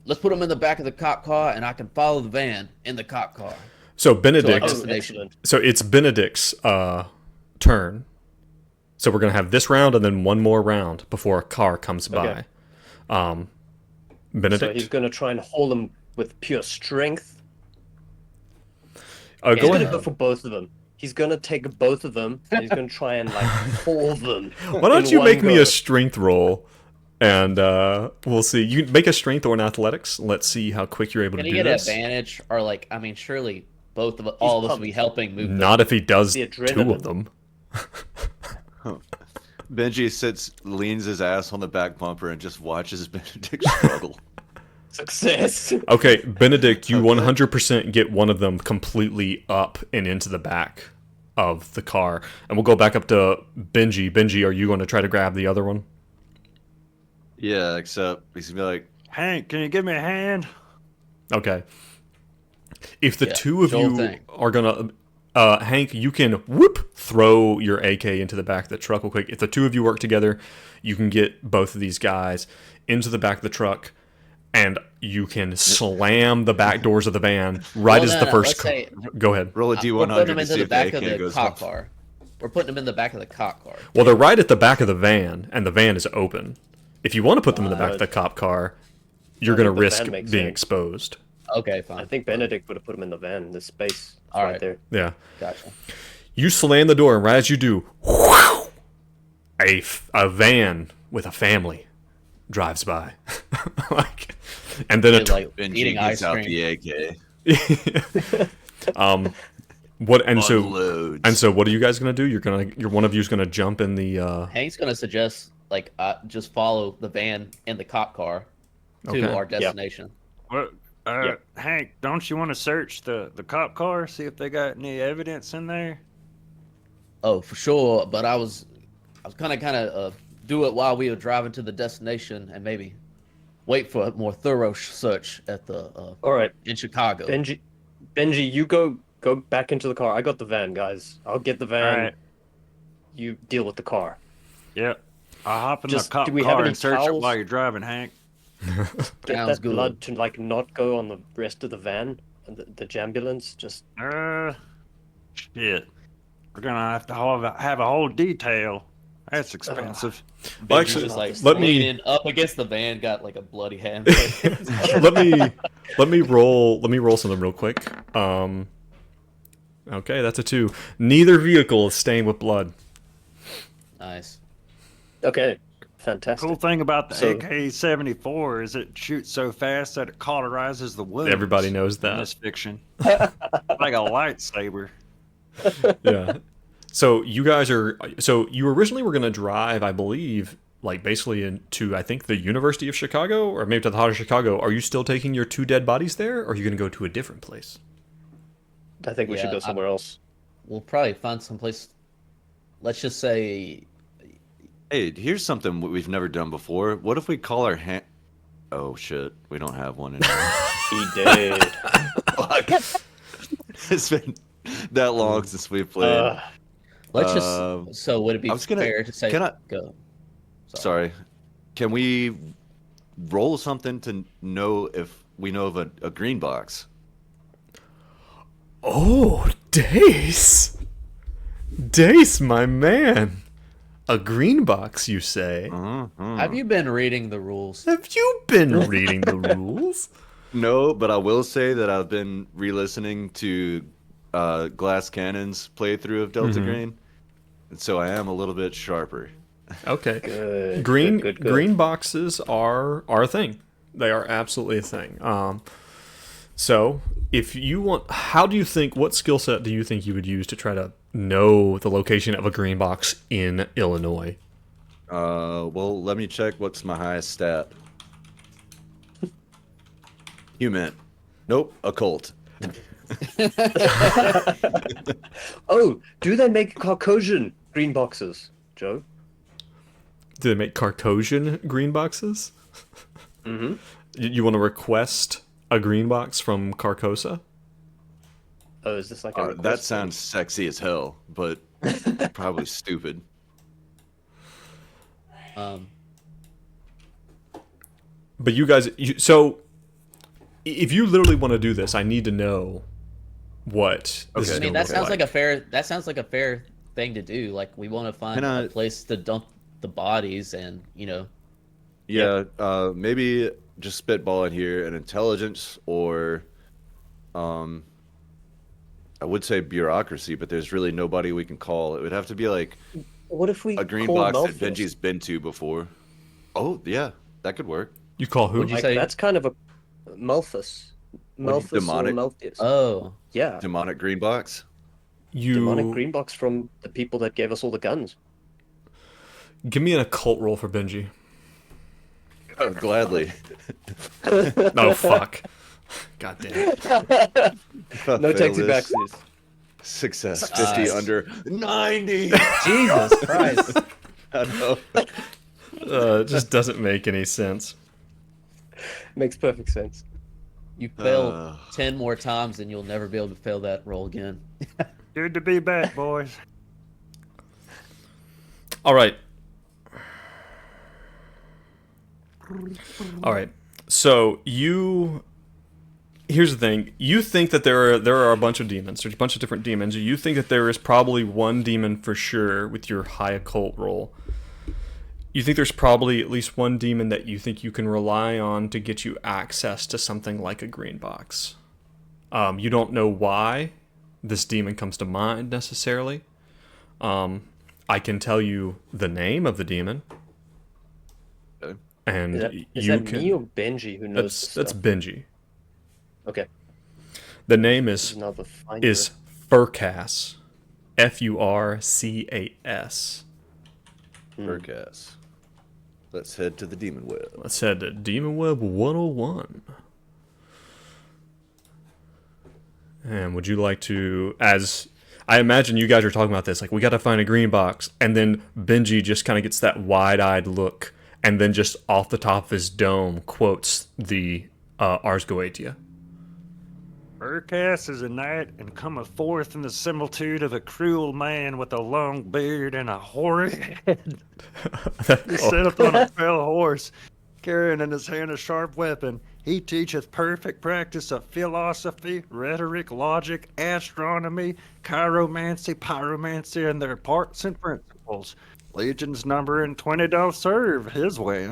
let's put him in the back of the cop car, and I can follow the van in the cop car. So To our Benedict. destination. Excellent. So it's Benedict's turn. So we're gonna have this round and then one more round before a car comes Okay. by. Benedict. So he's going to try and haul them with pure strength. Go He's going to ahead. go for both of them. He's going to take both of them, and he's going to try and like haul them. Why don't in you one make me go. a strength roll, and we'll see. You can make a strength or an athletics. Let's see how quick you're able Can to he do get this. advantage, or like, I mean, surely both of all of us will be helping move. Not if he does The two adrenaline. of them. Benji leans his ass on the back bumper and just watches Benedict struggle. Success. Okay, Benedict, you 100% get one of them completely up and into the back of the car. And we'll go back up to Benji. Benji, are you going to try to grab the other one? Yeah, except he's gonna be like, Hank, can you give me a hand? Okay. If the Yeah, two of sure you thing. are going to... Hank, you can throw your AK into the back of the truck real quick. If the two of you work together, you can get both of these guys into the back of the truck, and you can slam the back doors of the van right Well, as no, the no, first let's say- Go ahead. roll a We're putting D100 him to into see the if the back of AK the goes cop off. car. We're putting him in the back of the cop car. Well, they're right at the back of the van, and the van is open. If you want to put them in the back of the cop car, you're I going to think the risk van makes being sense. exposed. Okay, I fine. think Benedict would have put him in the van. The space All right right. there. Yeah. Gotcha. You slam the door, and right as you do, a van with a family drives by. Like, and then Dude, like Benji eating ice gets out cream. the AK. what? And so, Unloads. and so, what are you guys gonna do? You're one of you's gonna jump in the. Hank's gonna suggest like just follow the van in the cop car to Okay. our destination. What? Hank, don't you want to search the cop car, see if they got any evidence in there? Oh, for sure. But I was kind of do it while we were driving to the destination, and maybe wait for a more thorough search at the All right, in Chicago. Benji, you go back into the car. I got the van, guys. I'll get the van. All right. You deal with the car. Yep. I'll hop in Just- the cop do we have car any and search it towels? while you're driving, Hank. Get Sounds that good. blood to like not go on the rest of the van and the jambulance. Just Shit. We're gonna have to have a whole detail. That's expensive. Well, Benji's actually, just like let me- leaning up against the van, got like a bloody hand. let me roll something real quick. Okay, that's a 2. Neither vehicle is stained with blood. Nice. okay, fantastic. Cool thing about the So- AK-74 is it shoots so fast that it cauterizes the wounds. Everybody knows in that. this fiction. Like a lightsaber. Yeah. So you guys are. So you originally were going to drive, I believe, like basically into I think the University of Chicago, or maybe to the heart of Chicago. Are you still taking your 2 dead bodies there, or are you going to go to a different place? I think we should Yeah, go somewhere else. We'll probably find someplace. Let's just say Hey, here's something we've never done before. What if we call our hand? Oh shit, we don't have one anymore. He did. Fuck. It's been that long since we played. let's Um, just. So would it be I was gonna- fair to say can I- go? Sorry. Can we roll something to know if we know of a green box? Oh, Dace, Dace, my man, a green box, you say? Have you been reading the rules? Have you been reading the rules? No, but I will say that I've been re-listening to Glass Cannon's playthrough of Delta Green, and so I am a little bit sharper. Okay. Good. Green good. green boxes are a thing. They are absolutely a thing. So if you want, how do you think? What skill set do you think you would use to try to know the location of a green box in Illinois? Well, let me check. What's my highest stat? Human. Nope. Occult. Oh, do they make Caucasian green boxes, Joe? Do they make Cartosian green boxes? Mm-hmm. You want to request a green box from Carcosa? Oh, is this like a request That thing? sounds sexy as hell, but probably stupid. But you guys, so if you literally want to do this, I need to know what this is Okay. I mean, gonna that look sounds like a fair. That sounds like a fair thing to do. Like, we want to find Can I- a place to dump the bodies, and Yeah, maybe just spitballing here an intelligence or, I would say bureaucracy, but there's really nobody we can call. It would have to be like What if we a green call box that Malthus? Benji's been to before. Oh, yeah, that could work. You call who? Would you Like, say- that's kind of a Malthus. Malthus or demonic? Malthus. oh, Yeah, Demonic green box? demonic green box from the people that gave us all the guns. Give me an occult roll for Benji. Oh, gladly. Oh fuck. God damn. No Fail taxi this. backsies. Success. 50 under 90. Jesus Christ. I know. It just doesn't make any sense. Makes perfect sense. you failed Uh. 10 more times, and you'll never be able to fail that roll again. Good to be back, boys. All right. All right. So here's the thing. You think that there are a bunch of demons. There's a bunch of different demons. You think that there is probably one demon for sure with your high occult roll. You think there's probably at least one demon that you think you can rely on to get you access to something like a green box. You don't know why this demon comes to mind necessarily. I can tell you the name of the demon. Okay. And Is you that can. me or Benji who knows That's stuff? Benji. Okay. The name is Another finder. Furcas. Furcas. Burkass. Let's head to the demon web. Let's head to Demon Web 101. And would you like to, as I imagine you guys are talking about this, like, we got to find a green box, and then Benji just kind of gets that wide-eyed look, and then just off the top of his dome quotes the Ars Goetia. Burkas is a knight and cometh forth in the similitude of a cruel man with a long beard and a hoary head. He sitteth on a fell horse, carrying in his hand a sharp weapon. He teacheth perfect practice of philosophy, rhetoric, logic, astronomy, chiromancy, pyromancy, and their parts and principles. Legions number and 20 doth serve his way.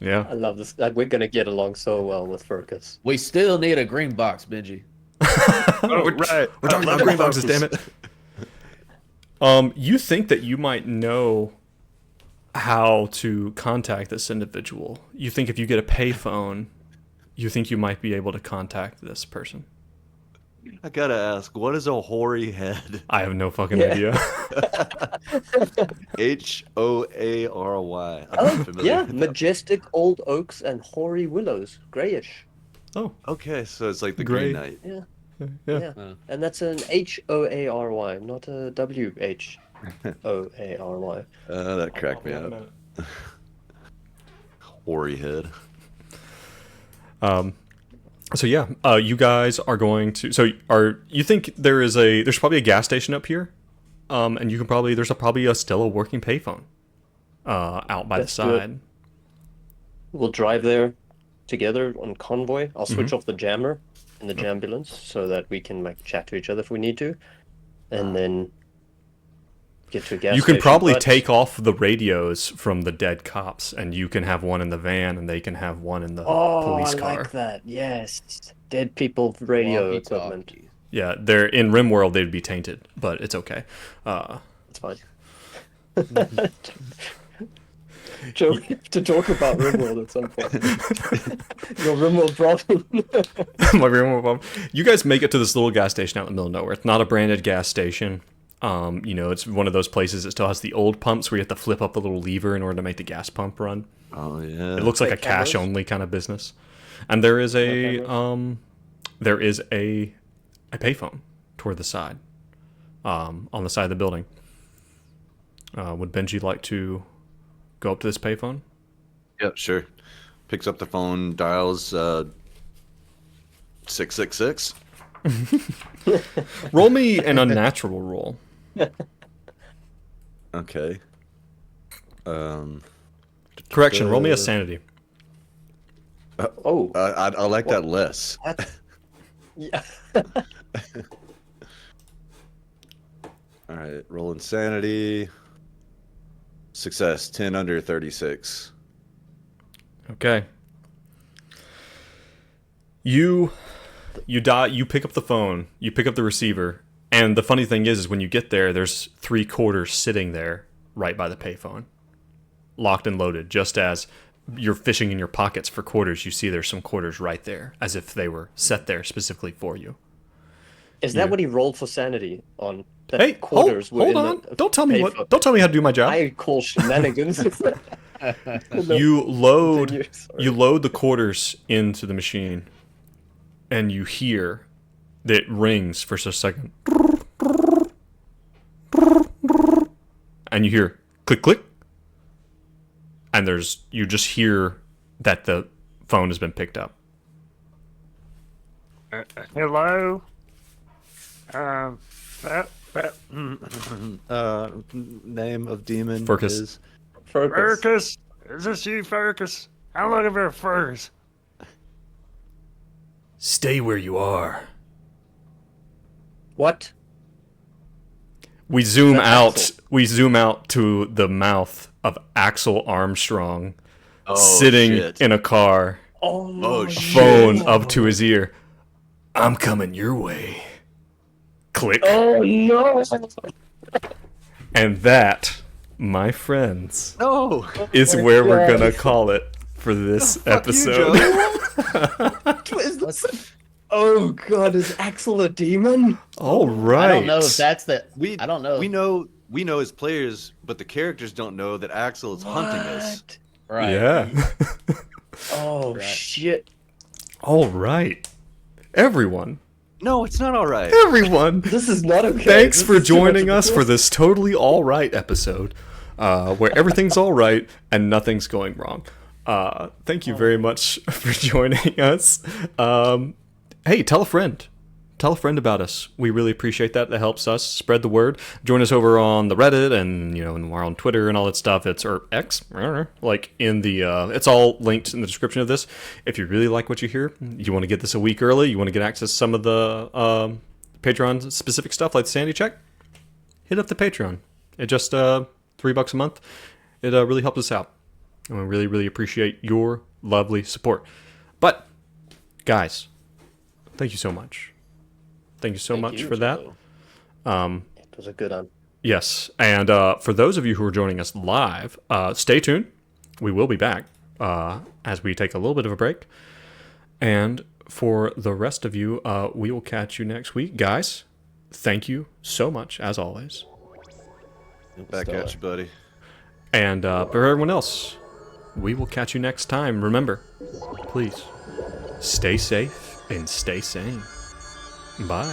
Yeah. I love this. Like, we're gonna get along so well with Furcus. We still need a green box, Benji. Oh, right. We're talking about green boxes, damn it. You think that you might know how to contact this individual. You think if you get a payphone, you think you might be able to contact this person. I gotta ask, what is a hoary head? I have no fucking Yeah. idea. Hoary. Oh, yeah, majestic old oaks and hoary willows, grayish. Oh, Okay, so it's like the Gray. Green Knight. Yeah, yeah. yeah. And that's an Hoary, not a WHOARY. That cracked me up. Hoary head. So yeah, you guys are going to. So you think there's probably a gas station up here, and you can probably probably still a working payphone, out by Let's the do it. side. We'll drive there together on convoy. I'll switch Mm-hmm. off the jammer in the jambulance so that we can like chat to each other if we need to, and then get to a gas You can station, probably but- take off the radios from the dead cops, and you can have one in the van, and they can have one in the police I car. like that. Yes, dead people radio Walkie-talkie. equipment. Yeah, they're in RimWorld. They'd be tainted, but it's okay. It's fine. Joe, we have to talk about RimWorld at some point. Your RimWorld problem. My RimWorld problem. You guys make it to this little gas station out in the middle of nowhere. It's not a branded gas station. It's one of those places that still has the old pumps where you have to flip up the little lever in order to make the gas pump run. Oh yeah. It looks like a Like cameras? cash only kind of business. And there is a cameras? there is a payphone toward the side. On the side of the building. Would Benji like to go up to this payphone? Yeah, sure. picks up the phone, dials 666. Roll me an unnatural roll. Okay. Correction, roll me a sanity. Oh, I like that less. yeah. All right, roll insanity. Success, 10 under 36. Okay. You pick up the phone, you pick up the receiver, and the funny thing is when you get there, there's 3 quarters sitting there right by the payphone. Locked and loaded, just as you're fishing in your pockets for quarters, you see there's some quarters right there, as if they were set there specifically for you. Is that what he rolled for sanity on? That Hey, quarters were hold in on. the Don't tell me payphone? don't tell me how to do my job. I call shenanigans. You load Continue, sorry. you load the quarters into the machine, and you hear that it rings for just a second, and you hear click click, and you just hear that the phone has been picked up. Hello? Name of demon Furcus. is Focus. Furcus? Is this you, Furcus? I'm looking for furs. Stay where you are. What? We zoom That's out. Axel. We zoom out to the mouth of Axel Armstrong, Oh, sitting shit. in a car, Oh, shit. phone up to his ear. I'm coming your way. Click. Oh no! And that, my friends, No. is my where we're God. gonna call it for this Fuck you, episode. Joe. Is this- Oh god, is Axel a demon? All right. I don't know if that's the. We I don't know. We know as players, but the characters don't know that Axel is hunting us. What? Right. Yeah. Oh Right. shit! All right. Everyone. No, it's not all right. Everyone. This is not okay. Thanks This for is too much joining of a us for twist. this totally all right episode, where everything's all right and nothing's going wrong. Thank you very much for joining us. Hey, tell a friend. Tell a friend about us. We really appreciate that. That helps us spread the word. Join us over on the Reddit, and and we're on Twitter and all that stuff. It's or X, I don't know, like in the. It's all linked in the description of this. If you really like what you hear, you want to get this a week early. You want to get access to some of the Patreon specific stuff like the sanity check. Hit up the Patreon. It just $3 a month. It really helps us out, and we really really appreciate your lovely support. But guys, thank you so much. Thank you so Thank much you, for that. It was a good one. Yes, and for those of you who are joining us live, stay tuned. We will be back as we take a little bit of a break. And for the rest of you, we will catch you next week. Guys, thank you so much, as always. Back at you, buddy. And for everyone else, we will catch you next time. Remember, please, stay safe and stay sane. Bye.